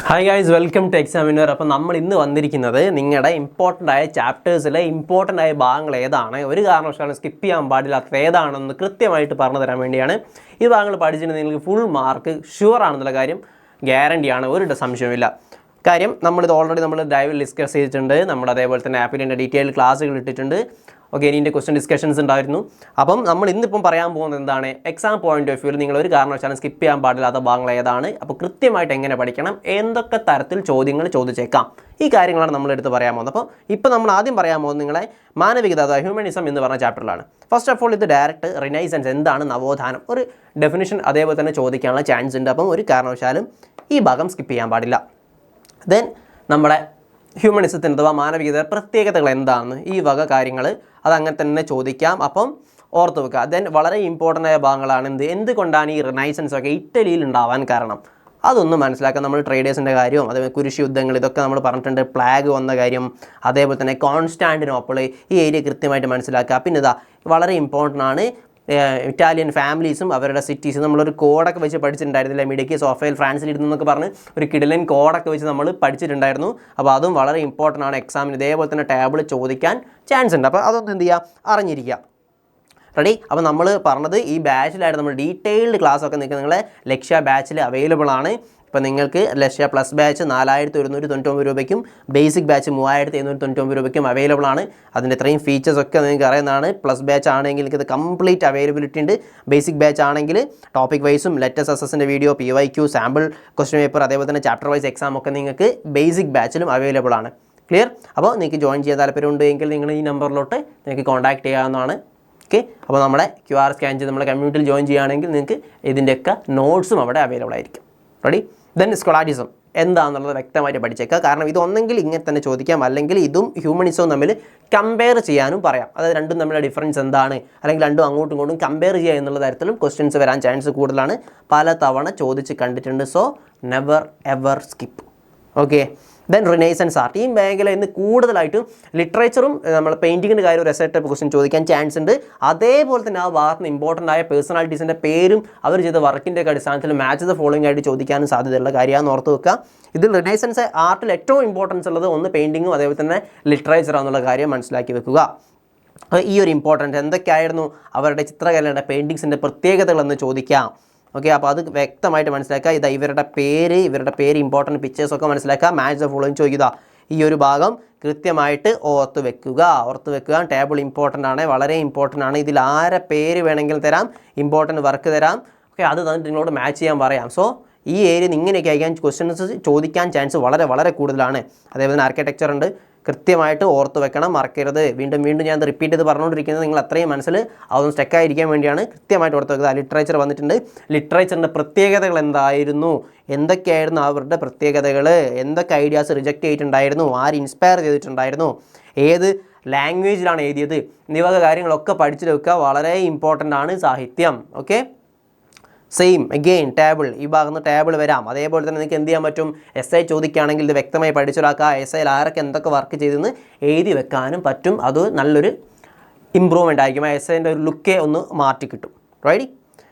Hi guys, welcome to examiner. അപ്പോൾ നമ്മൾ ഇന്ന് വന്നിരിക്കുന്നത് നിങ്ങളുടെ ഇമ്പോർട്ടൻ്റ് ആയ ചാപ്റ്റേഴ്സിലെ ഇമ്പോർട്ടൻ്റ് ആയ ഭാഗങ്ങൾ ഏതാണ്, ഒരു കാരണവശാലും സ്കിപ്പ് ചെയ്യാൻ പാടില്ലാത്ത ഏതാണെന്ന് കൃത്യമായിട്ട് പറഞ്ഞു തരാൻ വേണ്ടിയാണ്. ഈ ഭാഗങ്ങൾ പഠിച്ചിട്ടുണ്ടെങ്കിൽ നിങ്ങൾക്ക് ഫുൾ മാർക്ക് ഷുവർ ആണെന്നുള്ള കാര്യം ഗ്യാരണ്ടിയാണ്, ഒരു സംശയമില്ല. കാര്യം നമ്മളിത് ഓൾറെഡി നമ്മൾ ലൈവിൽ ഡിസ്കസ് ചെയ്തിട്ടുണ്ട്. നമ്മൾ അതേപോലെ തന്നെ ആപ്പിൽ എൻ്റെ ഡീറ്റെയിൽ ക്ലാസ്സുകൾ ഇട്ടിട്ടുണ്ട്. ഓക്കെ, ഇതിൻ്റെ ക്വസ്റ്റ്യൻ ഡിസ്കഷൻസ് ഉണ്ടായിരുന്നു. അപ്പം നമ്മൾ ഇന്നിപ്പം പറയാൻ പോകുന്നത് എന്താണ്, എക്സാം പോയിന്റ് ഓഫ് വ്യൂവിൽ നിങ്ങൾ ഒരു കാരണവശാലും സ്കിപ്പ് ചെയ്യാൻ പാടില്ലാത്ത ഭാഗങ്ങൾ ഏതാണ്, അപ്പോൾ കൃത്യമായിട്ട് എങ്ങനെ പഠിക്കണം, എന്തൊക്കെ തരത്തിൽ ചോദ്യങ്ങൾ ചോദിച്ചേക്കാം, ഈ കാര്യങ്ങളാണ് നമ്മളെടുത്ത് പറയാൻ പോകുന്നത്. അപ്പോൾ ഇപ്പോൾ നമ്മൾ ആദ്യം പറയാൻ പോകുന്നത് നിങ്ങളെ മാനവികത അഥവാ ഹ്യൂമനിസം എന്ന് പറഞ്ഞ ചാപ്റ്ററിലാണ്. ഫസ്റ്റ് ഓഫ് ഓൾ ഇത് ഡയറക്റ്റ് റിനൈസൻസ് എന്താണ്, നവോത്ഥാനം, ഒരു ഡെഫിനിഷൻ അതേപോലെ തന്നെ ചോദിക്കാനുള്ള ചാൻസ് ഉണ്ട്. അപ്പം ഒരു കാരണവശാലും ഈ ഭാഗം സ്കിപ്പ് ചെയ്യാൻ പാടില്ല. ദെൻ നമ്മുടെ ഹ്യൂമനിസത്തിൻ്റെ അഥവാ മാനവികത പ്രത്യേകതകൾ എന്താണെന്ന് ഈ വക കാര്യങ്ങൾ അതങ്ങനെ തന്നെ ചോദിക്കാം. അപ്പം ഓർത്ത് വെക്കുക. ദെൻ വളരെ ഇമ്പോർട്ടൻ്റ് ആയ ഭാഗങ്ങളാണ് എന്തുകൊണ്ടാണ് ഈ റിനൈസൻസ് ഒക്കെ ഇറ്റലിയിൽ ഉണ്ടാവാൻ കാരണം, അതൊന്നും മനസ്സിലാക്കാം. നമ്മൾ ട്രേഡേഴ്സിൻ്റെ കാര്യവും അതേപോലെ കുരിശ് യുദ്ധങ്ങൾ ഇതൊക്കെ നമ്മൾ പറഞ്ഞിട്ടുണ്ട്. പ്ലാഗ് വന്ന കാര്യം, അതേപോലെ തന്നെ കോൺസ്റ്റാന്റിനോപ്പിൾ, ഈ ഏരിയ കൃത്യമായിട്ട് മനസ്സിലാക്കുക. പിന്നെ ഇതാ വളരെ ഇമ്പോർട്ടൻ്റ് ആണ് ഇറ്റാലിയൻ ഫാമിലീസും അവരുടെ സിറ്റീസും. നമ്മളൊരു കോഡൊക്കെ വെച്ച് പഠിച്ചിട്ടുണ്ടായിരുന്നില്ല, മിഡയ്ക്ക് സോഫയിൽ ഫ്രാൻസിലിരുന്നു എന്നൊക്കെ പറഞ്ഞ് ഒരു കിടിലൻ കോഡൊക്കെ വെച്ച് നമ്മൾ പഠിച്ചിട്ടുണ്ടായിരുന്നു. അപ്പോൾ അതും വളരെ ഇമ്പോർട്ടൻ്റ് ആണ് എക്സാമിന്. ഇതേപോലെ തന്നെ ടേബിൾ ചോദിക്കാൻ ചാൻസ് ഉണ്ട്. അപ്പോൾ അതൊന്നും എന്ത് ചെയ്യുക, അറിഞ്ഞിരിക്കുക. റെഡി? അപ്പോൾ നമ്മൾ പറഞ്ഞത് ഈ ബാച്ചിലായിട്ട് നമ്മൾ ഡീറ്റെയിൽഡ് ക്ലാസ്സൊക്കെ നിങ്ങൾക്ക് നിങ്ങളെ ലക്ഷ്യ ബാച്ചിൽ അവൈലബിൾ ആണ്. ഇപ്പോൾ നിങ്ങൾക്ക് ലക്ഷ്യ പ്ലസ് ബാച്ച് 4199 രൂപയ്ക്കും ബേസിക് ബാച്ച് 3799 രൂപയ്ക്കും അവൈലബിൾ ആണ്. അതിൻ്റെ ഇത്രയും ഫീച്ചേഴ്സൊക്കെ നിങ്ങൾക്ക് അറിയുന്നതാണ്. പ്ലസ് ബാച്ച് ആണെങ്കിൽ ഇത് കംപ്ലീറ്റ് അവൈലബിലിറ്റി ഉണ്ട്. ബേസിക് ബാച്ച് ആണെങ്കിൽ ടോപ്പിക് വൈസും ലെറ്റസ് അസസിൻ്റെ video, PYQ, sample question paper, അതേപോലെ തന്നെ ചാപ്റ്റർ വൈസ് എക്സാം ഒക്കെ നിങ്ങൾക്ക് ബേസിക് ബാച്ചിലും അവൈലബിൾ ആണ്. ക്ലിയർ? അപ്പോൾ നിങ്ങൾക്ക് ജോയിൻ ചെയ്യാൻ താല്പര്യമുണ്ട് എങ്കിൽ നിങ്ങൾ ഈ നമ്പറിലോട്ട് നിങ്ങൾക്ക് കോൺടാക്ട് ചെയ്യാവുന്നതാണ്. ഓക്കെ, അപ്പോൾ നമ്മുടെ QR സ്കാൻ ചെയ്ത് നമ്മുടെ കമ്മ്യൂണിറ്റിയിൽ ജോയിൻ ചെയ്യുകയാണെങ്കിൽ നിങ്ങൾക്ക് ഇതിൻ്റെയൊക്കെ നോട്ട്സും അവിടെ അവൈലബിൾ ആയിരിക്കും. റെഡി? ദെൻ സ്കോളാറ്റിസം എന്താണെന്നുള്ളത് വ്യക്തമായിട്ട് പഠിച്ചേക്കുക. കാരണം ഇതൊന്നെങ്കിൽ ഇങ്ങനെ തന്നെ ചോദിക്കാം, അല്ലെങ്കിൽ ഇതും ഹ്യൂമനിസവും തമ്മിൽ കമ്പയർ ചെയ്യാനും പറയാം. അതായത് രണ്ടും തമ്മിലുള്ള ഡിഫറൻസ് എന്താണ്, അല്ലെങ്കിൽ രണ്ടും അങ്ങോട്ടും ഇങ്ങോട്ടും കമ്പയർ ചെയ്യുക എന്നുള്ള തരത്തിലും ക്വസ്റ്റ്യൻസ് വരാൻ ചാൻസ് കൂടുതലാണ്. പല തവണ ചോദിച്ച് കണ്ടിട്ടുണ്ട്. So never ever skip. Okay. Then renaissance art, ഈ മേഖല ഇന്ന് കൂടുതലായിട്ടും ലിറ്ററേച്ചറും നമ്മൾ പെയിൻറ്റിങ്ങിൻ്റെ കാര്യം ഒരു എസ്സേ ടൈപ്പ് ക്വസ്റ്റ്യൻ ചോദിക്കാൻ ചാൻസ് ഉണ്ട്. അതേപോലെ തന്നെ ആ ഭാഗത്ത് നിന്ന് ഇമ്പോർട്ടൻ്റ് ആയ പേഴ്സണാലിറ്റീസിൻ്റെ പേരും അവർ ചെയ്ത വർക്കിൻ്റെ ഒക്കെ അടിസ്ഥാനത്തിൽ മാച്ച് ദ ഫോളോയിങ് ആയിട്ട് ചോദിക്കാനും സാധ്യതയുള്ള കാര്യമാണെന്ന് ഓർത്ത് വെക്കുക. ഇതിൽ റിനൈസൻസ് ആർട്ടിൽ ഏറ്റവും ഇമ്പോർട്ടൻസ് ഉള്ളത് ഒന്ന് പെയിൻറ്റിങ്ങും അതേപോലെ തന്നെ ലിറ്ററേച്ചറാണെന്നുള്ള കാര്യം മനസ്സിലാക്കി വെക്കുക. ഈ ഒരു ഇമ്പോർട്ടൻസ് എന്തൊക്കെയായിരുന്നു അവരുടെ ചിത്രകലയുടെ പെയിൻറ്റിങ്സിൻ്റെ പ്രത്യേകതകളെന്ന് ചോദിക്കാം. ഓക്കെ, അപ്പോൾ അത് വ്യക്തമായിട്ട് മനസ്സിലാക്കുക. ഇത് ഇവരുടെ പേര് ഇമ്പോർട്ടൻറ്റ് പിക്ചേഴ്സൊക്കെ മനസ്സിലാക്കുക. മാച്ച് ദ ഫോളോയിങ് ചോദിക്കുക. ഈ ഒരു ഭാഗം കൃത്യമായിട്ട് ഓർത്ത് വെക്കുക. ടേബിൾ ഇമ്പോർട്ടൻ്റ് ആണ്, വളരെ ഇമ്പോർട്ടൻ്റ് ആണ്. ഇതിൽ ആരെ പേര് വേണമെങ്കിലും തരാം, ഇമ്പോർട്ടൻറ്റ് വർക്ക് തരാം. ഓക്കെ, അത് തന്നിട്ട് നിങ്ങളോട് മാച്ച് ചെയ്യാൻ പറയാം. സോ ഈ ഏരിയ ഇങ്ങനെയൊക്കെ ആയിരിക്കാൻ ക്വസ്റ്റ്യൻസ് ചോദിക്കാൻ ചാൻസ് വളരെ വളരെ കൂടുതലാണ്. അതേപോലെ തന്നെ ആർക്കിടെക്ചർ ഉണ്ട്, കൃത്യമായിട്ട് ഓർത്ത് വെക്കണം, മറക്കരുത്. വീണ്ടും ഞാൻ റിപ്പീറ്റ് ചെയ്ത് പറഞ്ഞുകൊണ്ടിരിക്കുന്നത് നിങ്ങൾ അത്രയും മനസ്സിൽ അതൊന്നും സ്റ്റക്കായിരിക്കാൻ വേണ്ടിയാണ്. കൃത്യമായിട്ട് ഓർത്ത് വെക്കുക. ലിറ്ററേച്ചർ വന്നിട്ടുണ്ട്. ലിറ്ററേച്ചറിൻ്റെ പ്രത്യേകതകൾ എന്തായിരുന്നു, എന്തൊക്കെയായിരുന്നു അവരുടെ പ്രത്യേകതകൾ, എന്തൊക്കെ ഐഡിയാസ് റിജക്റ്റ് ചെയ്തിട്ടുണ്ടായിരുന്നു, ആര് ഇൻസ്പയർ ചെയ്തിട്ടുണ്ടായിരുന്നു, ഏത് ലാംഗ്വേജിലാണ് എഴുതിയത്, എന്നിവക കാര്യങ്ങളൊക്കെ പഠിച്ചു വെക്കുക. വളരെ ഇമ്പോർട്ടൻ്റ് ആണ് സാഹിത്യം. ഓക്കെ, സെയിം അഗെയിൻ ടേബിൾ, ഈ ഭാഗത്ത് ടേബിൾ വരാം. അതേപോലെ തന്നെ നിങ്ങൾക്ക് എന്ത് ചെയ്യാൻ പറ്റും, SI ചോദിക്കുകയാണെങ്കിൽ ഇത് വ്യക്തമായി പഠിച്ചൊരാക്കുക. SIയിൽ ആരൊക്കെ എന്തൊക്കെ വർക്ക് ചെയ്തെന്ന് എഴുതി വെക്കാനും പറ്റും. അത് നല്ലൊരു ഇമ്പ്രൂവ്മെൻ്റ് ആയിരിക്കും. SIൻ്റെ ഒരു ലുക്കേ ഒന്ന് മാറ്റി കിട്ടും. റൈറ്റ്?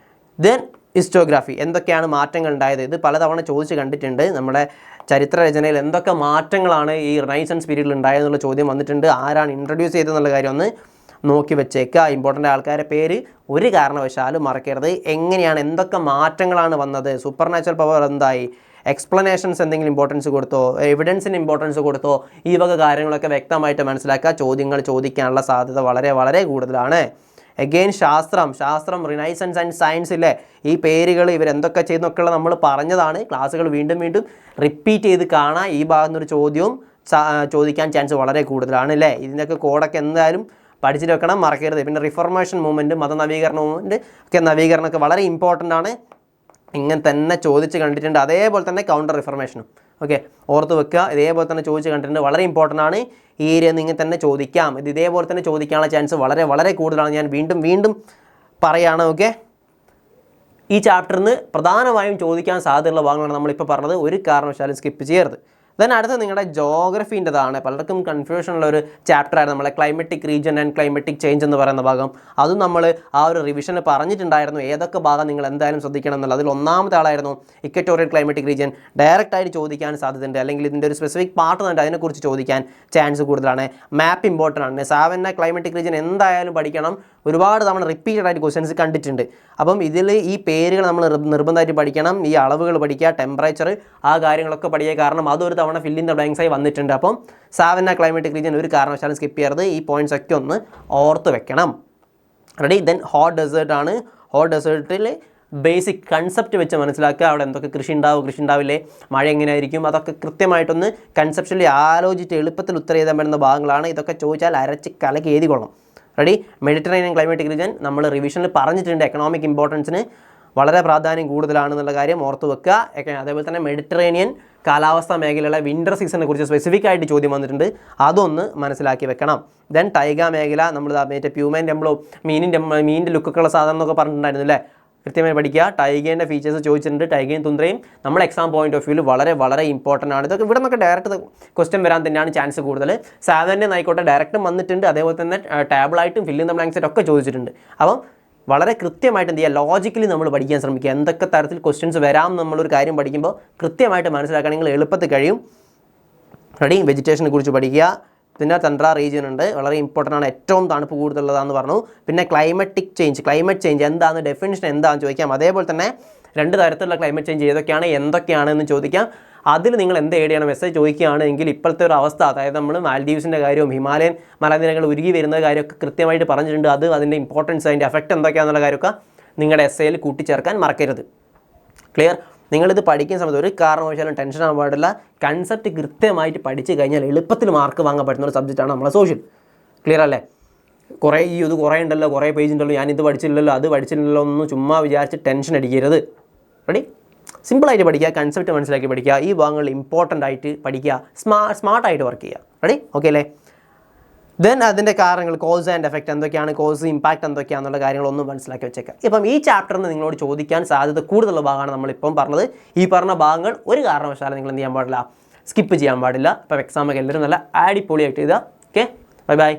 ദെൻ ഹിസ്റ്റോഗ്രാഫി, എന്തൊക്കെയാണ് മാറ്റങ്ങൾ ഉണ്ടായത്, ഇത് പലതവണ ചോദിച്ച് കണ്ടിട്ടുണ്ട്. നമ്മുടെ ചരിത്രരചനയിൽ എന്തൊക്കെ മാറ്റങ്ങളാണ് ഈ റിനൈസൻസ് പീരീഡിൽ ഉണ്ടായതെന്നുള്ള ചോദ്യം വന്നിട്ടുണ്ട്. ആരാണ് ഇൻട്രൊഡ്യൂസ് ചെയ്തതെന്നുള്ള കാര്യം ഒന്ന് നോക്കി വെച്ചേക്കുക. ഇമ്പോർട്ടൻ്റ് ആൾക്കാരുടെ പേര് ഒരു കാരണവശാലും മറക്കരുത്. എങ്ങനെയാണ്, എന്തൊക്കെ മാറ്റങ്ങളാണ് വന്നത്, സൂപ്പർ നാച്ചുറൽ പവർ എന്തായി, എക്സ്പ്ലനേഷൻസ് എന്തെങ്കിലും ഇമ്പോർട്ടൻസ് കൊടുത്തോ, എവിഡൻസിന് ഇമ്പോർട്ടൻസ് കൊടുത്തോ, ഈ വക കാര്യങ്ങളൊക്കെ വ്യക്തമായിട്ട് മനസ്സിലാക്കുക. ചോദ്യങ്ങൾ ചോദിക്കാനുള്ള സാധ്യത വളരെ വളരെ കൂടുതലാണ്. അഗെയിൻ ശാസ്ത്രം റിനൈസൻസ് ആൻഡ് സയൻസ് ഇല്ലേ, ഈ പേരുകൾ ഇവരെന്തൊക്കെ ചെയ്യുന്നൊക്കെയുള്ള നമ്മൾ പറഞ്ഞതാണ്. ക്ലാസ്സുകൾ വീണ്ടും റിപ്പീറ്റ് ചെയ്ത് കാണാം. ഈ ഭാഗത്തുനിന്നൊരു ചോദ്യവും ചോദിക്കാൻ ചാൻസ് വളരെ കൂടുതലാണ് അല്ലേ. ഇതിൻ്റെയൊക്കെ കോഡൊക്കെ എന്തായാലും പഠിച്ചിട്ട് വെക്കണം, മറക്കരുത്. പിന്നെ റിഫോർമേഷൻ മൂവ്മെൻറ്റ്, മതനവീകരണ മൂവ്മെൻറ്റ് നവീകരണമൊക്കെ വളരെ ഇമ്പോർട്ടൻ്റ് ആണ്. ഇങ്ങനെ തന്നെ ചോദിച്ച് കണ്ടിട്ടുണ്ട്. അതേപോലെ തന്നെ കൗണ്ടർ റിഫോർമേഷനും ഓക്കെ ഓർത്ത് വെക്കുക. ഇതേപോലെ തന്നെ ചോദിച്ച് കണ്ടിട്ടുണ്ട്, വളരെ ഇമ്പോർട്ടൻ്റ് ആണ്. ഈ ഏരിയ ഇങ്ങനെ തന്നെ ചോദിക്കാം. ഇത് ഇതേപോലെ തന്നെ ചോദിക്കാനുള്ള ചാൻസ് വളരെ വളരെ കൂടുതലാണ്. ഞാൻ വീണ്ടും പറയുകയാണ്. ഓക്കെ, ഈ ചാപ്റ്ററിൽ നിന്ന് പ്രധാനമായും ചോദിക്കാൻ സാധ്യതയുള്ള ഭാഗങ്ങളാണ് നമ്മളിപ്പോൾ പറഞ്ഞത്. ഒരു കാരണവശാലും സ്കിപ്പ് ചെയ്യരുത്. ദെൻ അടുത്ത നിങ്ങളുടെ ജോഗ്രഫീൻ്റെതാണ്. പലർക്കും കൺഫ്യൂഷനുള്ള ഒരു ചാപ്റ്ററായിരുന്നു നമ്മളെ climatic region and climatic change എന്ന് പറയുന്ന ഭാഗം. അതും നമ്മൾ ആ ഒരു റിവിഷന് പറഞ്ഞിട്ടുണ്ടായിരുന്നു ഏതൊക്കെ ഭാഗം നിങ്ങൾ എന്തായാലും ശ്രദ്ധിക്കണം എന്നുള്ളത്. അതിൽ ഒന്നാമത്തെ ആളായിരുന്നു ഇക്വറ്റോറിയൽ ക്ലൈമറ്റിക് റീജിയൻ. ഡയറക്റ്റായിട്ട് ചോദിക്കാൻ സാധ്യതയുണ്ട്, അല്ലെങ്കിൽ ഇതിൻ്റെ ഒരു സ്പെസിഫിക് പാർട്ട് തന്നെ അതിനെക്കുറിച്ച് ചോദിക്കാൻ ചാൻസ് കൂടുതലാണ്. മാപ്പ് ഇമ്പോർട്ടൻ്റ് ആണ്. സാവന്ന ക്ലൈമറ്റിക് റീജിയൻ എന്തായാലും പഠിക്കണം. ഒരുപാട് തവണ റിപ്പീറ്റഡ് ആയിട്ട് ക്വസ്റ്റ്യൻസ് കണ്ടിട്ടുണ്ട്. അപ്പം ഇതിൽ ഈ പേരുകൾ നമ്മൾ നിർബന്ധമായിട്ട് പഠിക്കണം, ഈ അളവുകൾ പഠിക്കുക, ടെമ്പറേച്ചർ, ആ കാര്യങ്ങളൊക്കെ പഠിക്കുക. കാരണം അതൊരു തവണ ഫിൽ ഇൻ ദ ബ്ലാങ്ക്സായി വന്നിട്ടുണ്ട്. അപ്പം സാവന്ന ക്ലൈമറ്റിക് റീജിയൻ ഒരു കാരണവശാലും സ്കിപ്പ് ചെയ്യരുത്. ഈ പോയിന്റ്സ് ഒക്കെ ഒന്ന് ഓർത്ത് വെക്കണം. റെഡി? ദെൻ ഹോട്ട് ഡെസേർട്ട് ആണ്. ഹോട്ട് ഡെസേർട്ടിൽ ബേസിക് കൺസെപ്റ്റ് വെച്ച് മനസ്സിലാക്കുക. അവിടെ എന്തൊക്കെ കൃഷി ഉണ്ടാവില്ലേ, മഴ എങ്ങനെയായിരിക്കും, അതൊക്കെ കൃത്യമായിട്ടൊന്ന് കൺസെപ്ച്വലി ആലോചിച്ച് എളുപ്പത്തിൽ ഉത്തരം എഴുതാൻ പറ്റുന്ന ഭാഗങ്ങളാണ്. ഇതൊക്കെ ചോദിച്ചാൽ അരച്ച് കലക്കി എഴുതിക്കൊള്ളണം. റെഡി? മെഡിറ്ററേനിയൻ ക്ലൈമാറ്റിക് റീജിയൻ നമ്മൾ റിവിഷനിൽ പറഞ്ഞിട്ടുണ്ട്. എക്കണോമിക് ഇമ്പോർട്ടൻസിന് വളരെ പ്രാധാന്യം കൂടുതലാണെന്നുള്ള കാര്യം ഓർത്ത് വെക്കുക. അതേപോലെ തന്നെ മെഡിറ്ററേനിയൻ കാലാവസ്ഥാ മേഖലയിലെ വിൻ്റർ സീസണിനെ കുറിച്ച് സ്പെസിഫിക് ആയിട്ട് ചോദ്യം വന്നിട്ടുണ്ട്. അതൊന്ന് മനസ്സിലാക്കി വെക്കണം. ദെൻ ടൈഗ മേഖല, നമ്മൾ മറ്റേ പ്യൂമൻ ടെമ്പിളോ മീനിൻ്റെ ലുക്കൊക്കെയുള്ള സാധനം എന്നൊക്കെ പറഞ്ഞിട്ടുണ്ടായിരുന്നു അല്ലേ? കൃത്യമായി പഠിക്കുക. ടൈഗേൻ്റെ ഫീച്ചേഴ്സ് ചോദിച്ചിട്ടുണ്ട്. ടൈഗയും തുന്ദ്രയും നമ്മുടെ എക്സാം പോയിന്റ് ഓഫ് വ്യൂവിൽ വളരെ വളരെ ഇമ്പോർട്ടൻ്റ് ആണ്. ഇതൊക്കെ ഇവിടെ നിന്നൊക്കെ ഡയറക്റ്റ് ക്വസ്റ്റ്യൻ വരാൻ തന്നെയാണ് ചാൻസ് കൂടുതൽ. സാധാരണ ആയിക്കോട്ടെ ഡയറക്റ്റും വന്നിട്ടുണ്ട്. അതേപോലെ തന്നെ ടേബിളായിട്ടും ഫില്ല് ഇൻ ദ ബ്ലാങ്ക്സ് ഒക്കെ ചോദിച്ചിട്ടുണ്ട്. അപ്പം വളരെ കൃത്യമായിട്ട് എന്ത് ചെയ്യുക, ലോജിക്കലി നമ്മൾ പഠിക്കാൻ ശ്രമിക്കുക. എന്തൊക്കെ തരത്തിൽ ക്വസ്റ്റ്യൻസ് വരാം നമ്മളൊരു കാര്യം പഠിക്കുമ്പോൾ കൃത്യമായിട്ട് മനസ്സിലാക്കുകയാണെങ്കിൽ എളുപ്പത്തിൽ കഴിയും. റെഡി? വെജിറ്റേഷനെ കുറിച്ച് പഠിക്കുക. പിന്നെ തണ്ട്ര റീജിയൻ ഉണ്ട്, വളരെ ഇമ്പോർട്ടൻ്റ് ആണ്, ഏറ്റവും തണുപ്പ് കൂടുതലുള്ളതാണെന്ന് പറഞ്ഞു. പിന്നെ ക്ലൈമറ്റ് ചേഞ്ച് എന്താണ്, ഡെഫിനിഷൻ എന്താണെന്ന് ചോദിക്കാം. അതേപോലെ തന്നെ 2 തരത്തിലുള്ള ക്ലൈമറ്റ് ചേഞ്ച് എന്തൊക്കെയാണ് എന്ന് ചോദിക്കാം. അതിൽ നിങ്ങൾ എന്ത് ഏഡ് ചെയ്യണം, മെസ്സേജ് ചോദിക്കുകയാണെങ്കിൽ ഇപ്പോഴത്തെ ഒരു അവസ്ഥ, അതായത് നമ്മൾ മാൽഡീവ്സിൻ്റെ കാര്യവും ഹിമാലയൻ മലനിരകൾ ഉരുകി വരുന്ന കാര്യമൊക്കെ കൃത്യമായിട്ട് പറഞ്ഞിട്ടുണ്ട്. അത് അതിൻ്റെ ഇമ്പോർട്ടൻസ്, അതിൻ്റെ എഫക്റ്റ് എന്തൊക്കെയാണെന്നുള്ള കാര്യമൊക്കെ നിങ്ങളുടെ എസ്സേയിൽ കൂട്ടിച്ചേർക്കാൻ മറക്കരുത്. ക്ലിയർ? നിങ്ങളിത് പഠിക്കുന്ന സമയത്ത് ഒരു കാരണവശാലും ടെൻഷൻ ആകാൻ പാടില്ല. കൺസെപ്റ്റ് കൃത്യമായിട്ട് പഠിച്ച് കഴിഞ്ഞാൽ എളുപ്പത്തിൽ മാർക്ക് വാങ്ങാൻ പറ്റുന്ന ഒരു സബ്ജക്റ്റാണ് നമ്മളെ സോഷ്യൽ. ക്ലിയർ അല്ലേ? ഇത് കുറേ ഉണ്ടല്ലോ, കുറേ പേജ് ഉണ്ടല്ലോ, ഞാനിത് പഠിച്ചില്ലല്ലോ, അത് പഠിച്ചില്ലല്ലോ ഒന്നും ചുമ്മാ വിചാരിച്ച് ടെൻഷൻ അടിക്കരുത്. റെഡി? സിമ്പിളായിട്ട് പഠിക്കുക, കൺസെപ്റ്റ് മനസ്സിലാക്കി പഠിക്കുക, ഈ ഭാഗങ്ങൾ ഇമ്പോർട്ടൻ്റ് ആയിട്ട് പഠിക്കുക, സ്മാർട്ടായിട്ട് വർക്ക് ചെയ്യുക. റെഡി? ഓക്കെ അല്ലേ? ദെൻ അതിൻ്റെ കാരണങ്ങൾ, കോസ് ആൻഡ് എഫക്റ്റ് എന്തൊക്കെയാണ്, കോസ് ഇമ്പാക്റ്റ് എന്തൊക്കെയാണെന്നുള്ള കാര്യങ്ങളൊന്നും മനസ്സിലാക്കി വെച്ചേക്കാം. ഇപ്പം ഈ ചാപ്റ്ററിൽ നിന്ന് നിങ്ങളോട് ചോദിക്കാൻ സാധ്യത കൂടുതലുള്ള ഭാഗമാണ് നമ്മളിപ്പം പറഞ്ഞത്. ഈ പറഞ്ഞ ഭാഗങ്ങൾ ഒരു കാരണവശാലും നിങ്ങൾ എന്ത് ചെയ്യാൻ പാടില്ല, സ്കിപ്പ് ചെയ്യാൻ പാടില്ല. അപ്പോൾ എക്സാമൊക്കെ എല്ലാവരും നല്ല അടിപൊളിയായിട്ട് എഴുതുക. Okay, bye bye.